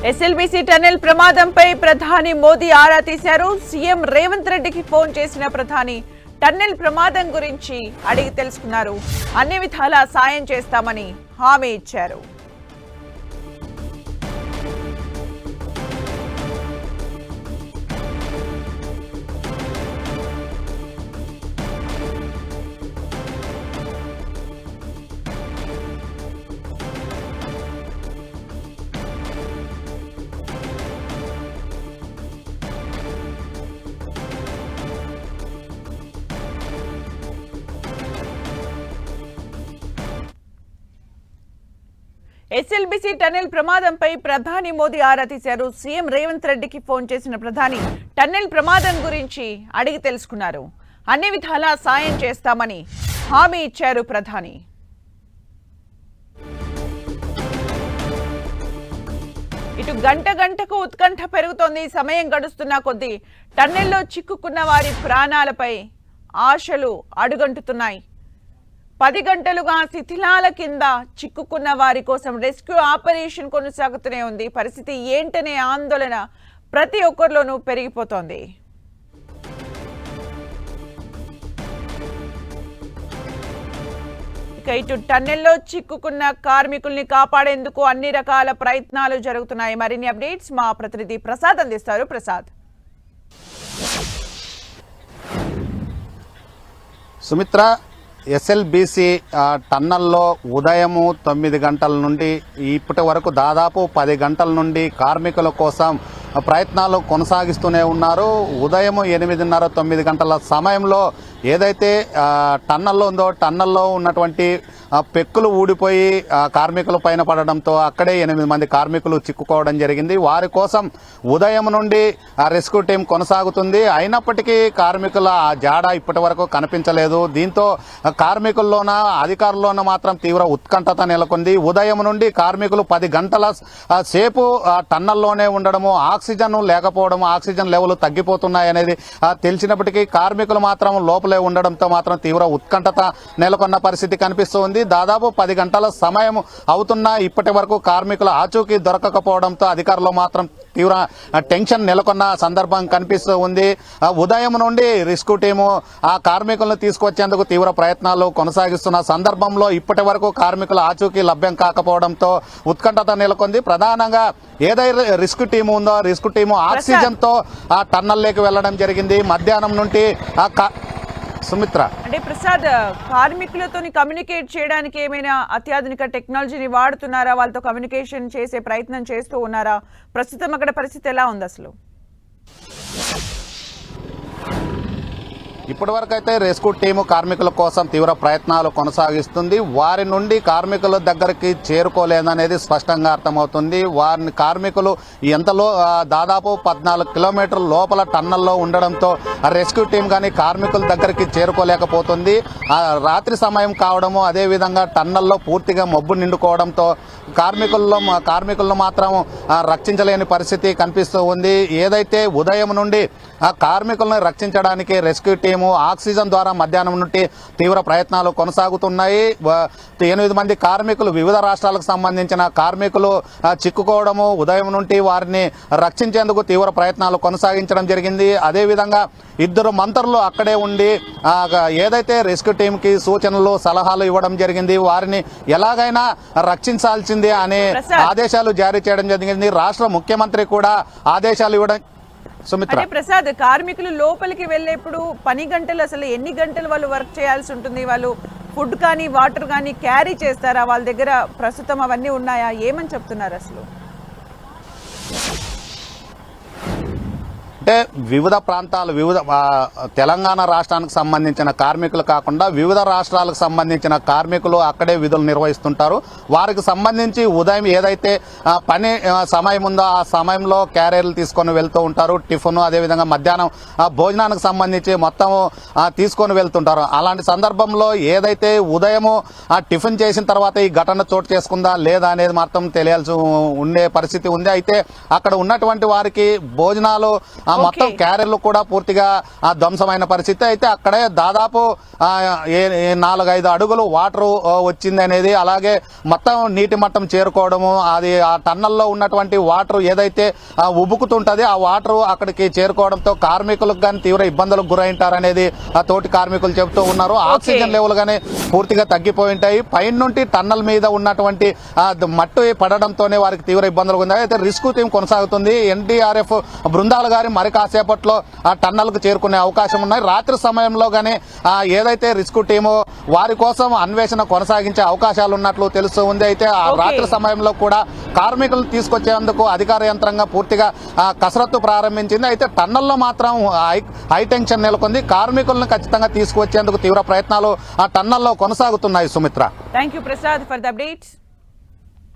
SLBC tunnel ప్రమాదంపై ప్రధాని మోదీ ఆరా తీశారు. సీఎం రేవంత్ రెడ్డికి ఫోన్ చేసిన ప్రధాని టన్నెల్ ప్రమాదం గురించి అడిగి తెలుసుకున్నారు. అన్ని విధాలా సాయం చేస్తామని హామీ ఇచ్చారు. ఎస్ఎల్బీసీ టన్నెల్ ప్రమాదంపై ప్రధాని మోదీ ఆరా తీశారు. సీఎం రేవంత్ రెడ్డికి ఫోన్ చేసిన ప్రధాని టన్నెల్ ప్రమాదం గురించి అడిగి తెలుసుకున్నారు. అన్ని విధాలా సాయం చేస్తామని హామీ ఇచ్చారు ప్రధాని. ఇటు గంట గంటకు ఉత్కంఠ పెరుగుతోంది. సమయం గడుస్తున్న కొద్దీ టన్నెల్లో చిక్కుకున్న వారి ప్రాణాలపై ఆశలు అడుగంటుతున్నాయి. 10 గంటలుగా శిథిలాల కింద చిక్కుకున్న వారి కోసం రెస్క్యూ ఆపరేషన్ కొనసాగుతూనే ఉంది. పరిస్థితి ఏంటనే ఆందోళన ప్రతి ఒక్కరిలోనూ పెరిగిపోతోంది. ఇక ఇటు టన్నెల్లో చిక్కుకున్న కార్మికుల్ని కాపాడేందుకు అన్ని రకాల ప్రయత్నాలు జరుగుతున్నాయి. మరిన్ని అప్డేట్స్ మా ప్రతినిధి ప్రసాద్ అందిస్తారు. ప్రసాద్. సుమిత్ర, ఎస్ఎల్బీసీ టన్నల్లో ఉదయం 9 గంటల నుండి ఇప్పటి వరకు దాదాపు 10 గంటల నుండి కార్మికుల కోసం ప్రయత్నాలు కొనసాగిస్తూనే ఉన్నారు. ఉదయం 8:30, 9 గంటల సమయంలో ఏదైతే టన్నల్లో ఉందో టన్నల్లో ఉన్నటువంటి పెక్కులు ఊడిపోయి కార్మికుల పైన పడడంతో అక్కడే 8 మంది కార్మికులు చిక్కుకోవడం జరిగింది. వారి కోసం ఉదయం నుండి రెస్క్యూ టీం కొనసాగుతుంది. అయినప్పటికీ కార్మికుల జాడ ఇప్పటి వరకు కనిపించలేదు. దీంతో కార్మికుల్లోన అధికారుల్లోన మాత్రం తీవ్ర ఉత్కంఠత నెలకొంది. ఉదయం నుండి కార్మికులు 10 గంటల సేపు టన్నల్లోనే ఉండడము, ఆక్సిజన్ లేకపోవడము, ఆక్సిజన్ లెవెల్ తగ్గిపోతున్నాయనేది తెలిసినప్పటికీ కార్మికులు మాత్రం లోపలే ఉండడంతో మాత్రం తీవ్ర ఉత్కంఠత నెలకొన్న పరిస్థితి కనిపిస్తుంది. దాదాపు 10 గంటల సమయం అవుతున్నా ఇప్పటి వరకు కార్మికుల ఆచూకీ దొరకకపోవడంతో అధికారులు మాత్రం తీవ్ర టెన్షన్ నెలకొన్న సందర్భం కనిపిస్తూ ఉంది. ఉదయం నుండి రెస్క్యూ టీము ఆ కార్మికులను తీసుకొచ్చేందుకు తీవ్ర ప్రయత్నాలు కొనసాగిస్తున్న సందర్భంలో ఇప్పటి వరకు కార్మికుల ఆచూకీ లభ్యం కాకపోవడంతో ఉత్కంఠత నెలకొంది. ప్రధానంగా ఏదైతే రెస్క్యూ టీము ఉందో రెస్క్యూ టీము ఆక్సిజన్ తో ఆ టన్నల్లోకి వెళ్లడం జరిగింది. మధ్యాహ్నం నుండి సుమిత్ర, అంటే ప్రసాద్, కార్మికులతో కమ్యూనికేట్ చేయడానికి ఏమైనా అత్యాధునిక టెక్నాలజీని వాడుతున్నారా? వాళ్ళతో కమ్యూనికేషన్ చేసే ప్రయత్నం చేస్తూ ఉన్నారా? ప్రస్తుతం అక్కడ పరిస్థితి ఎలా ఉంది అసలు? ఇప్పటి వరకు అయితే రెస్క్యూ టీము కార్మికుల కోసం తీవ్ర ప్రయత్నాలు కొనసాగిస్తుంది. వారి నుండి కార్మికుల దగ్గరికి చేరుకోలేదనేది స్పష్టంగా అర్థమవుతుంది. వారిని కార్మికులు ఎంతలో దాదాపు 14 కిలోమీటర్ల లోపల టన్నల్లో ఉండడంతో రెస్క్యూ టీం కానీ కార్మికుల దగ్గరికి చేరుకోలేకపోతుంది. రాత్రి సమయం కావడము, అదేవిధంగా టన్నల్లో పూర్తిగా మబ్బు నిండుకోవడంతో కార్మికులను మాత్రం రక్షించలేని పరిస్థితి కనిపిస్తూ ఉంది. ఏదైతే ఉదయం నుండి ఆ కార్మికులను రక్షించడానికి రెస్క్యూ టీము ఆక్సిజన్ ద్వారా మధ్యాహ్నం నుండి తీవ్ర ప్రయత్నాలు కొనసాగుతున్నాయి. 8 మంది కార్మికులు, వివిధ రాష్ట్రాలకు సంబంధించిన కార్మికులు చిక్కుకోవడము, ఉదయం నుండి వారిని రక్షించేందుకు తీవ్ర ప్రయత్నాలు కొనసాగించడం జరిగింది. అదేవిధంగా 2 మంత్రులు అక్కడే ఉండి ఏదైతే రెస్క్యూ టీంకి సూచనలు, సలహాలు ఇవ్వడం జరిగింది. వారిని ఎలాగైనా రక్షించాల్సిందే అనే ఆదేశాలు జారీ చేయడం జరిగింది. రాష్ట్ర ముఖ్యమంత్రి కూడా ఆదేశాలు ఇవ్వడం. సుమిత్ర, ప్రసాద్, కార్మికులు లోపలికి వెళ్ళేప్పుడు పని గంటలు అసలు ఎన్ని గంటలు వాళ్ళు వర్క్ చేయాల్సి ఉంటుంది? వాళ్ళు ఫుడ్ కానీ వాటర్ కానీ క్యారీ చేస్తారా? వాళ్ళ దగ్గర ప్రస్తుతం అవన్నీ ఉన్నాయా? ఏమని చెప్తున్నారు అసలు? అంటే వివిధ ప్రాంతాలు, తెలంగాణ రాష్ట్రానికి సంబంధించిన కార్మికులు కాకుండా వివిధ రాష్ట్రాలకు సంబంధించిన కార్మికులు అక్కడే విధులు నిర్వహిస్తుంటారు. వారికి సంబంధించి ఉదయం ఏదైతే పని సమయం ఉందో ఆ సమయంలో క్యారియర్లు తీసుకొని వెళ్తూ ఉంటారు. టిఫిన్, అదేవిధంగా మధ్యాహ్నం భోజనానికి సంబంధించి మొత్తం తీసుకొని వెళ్తుంటారు. అలాంటి సందర్భంలో ఏదైతే ఉదయము టిఫిన్ చేసిన తర్వాత ఈ ఘటన చోటు చేసుకుందా లేదా అనేది మాత్రం తెలియాల్సి ఉండే పరిస్థితి ఉంది. అయితే అక్కడ ఉన్నటువంటి వారికి భోజనాలు మొత్తం క్యారియర్లు కూడా పూర్తిగా ధ్వంసమైన పరిస్థితి. అయితే అక్కడే దాదాపు 4-5 అడుగులు వాటర్ వచ్చింది అనేది, అలాగే మొత్తం నీటి మట్టం చేరుకోవడము, అది ఆ టన్నల్లో ఉన్నటువంటి వాటర్ ఏదైతే ఉబుకుతుంటది ఆ వాటర్ అక్కడికి చేరుకోవడంతో కార్మికులకు కానీ తీవ్ర ఇబ్బందులకు గురైంటారనేది తోటి కార్మికులు చెబుతూ ఉన్నారు. ఆక్సిజన్ లెవెల్ గానీ పూర్తిగా తగ్గిపోయి ఉంటాయి. పైన నుండి టన్నల్ మీద ఉన్నటువంటి మట్టి పడడంతోనే వారికి తీవ్ర ఇబ్బందులు ఉన్నాయి. అయితే రెస్క్యూ టీం కొనసాగుతుంది. ఎన్డీఆర్ఎఫ్ బృందాలు గాని మరి కాసేపట్లో ఆ టన్నల్ కు చేరుకునే అవకాశం ఉన్నాయి. రాత్రి సమయంలో గానీ ఏదైతే రెస్క్యూ టీము వారి కోసం అన్వేషణ కొనసాగించే అవకాశాలు ఉన్నట్లు తెలుస్తూ ఉంది. అయితే ఆ రాత్రి సమయంలో కూడా కార్మికులను తీసుకొచ్చేందుకు అధికార యంత్రాంగం పూర్తిగా కసరత్తు ప్రారంభించింది. అయితే టన్నల్లో మాత్రం హై టెన్షన్ నెలకొంది. కార్మికులను ఖచ్చితంగా తీసుకువచ్చేందుకు తీవ్ర ప్రయత్నాలు ఆ టన్నల్లో కొనసాగుతున్నాయి. Sumitra, thank you Prasad for the updates.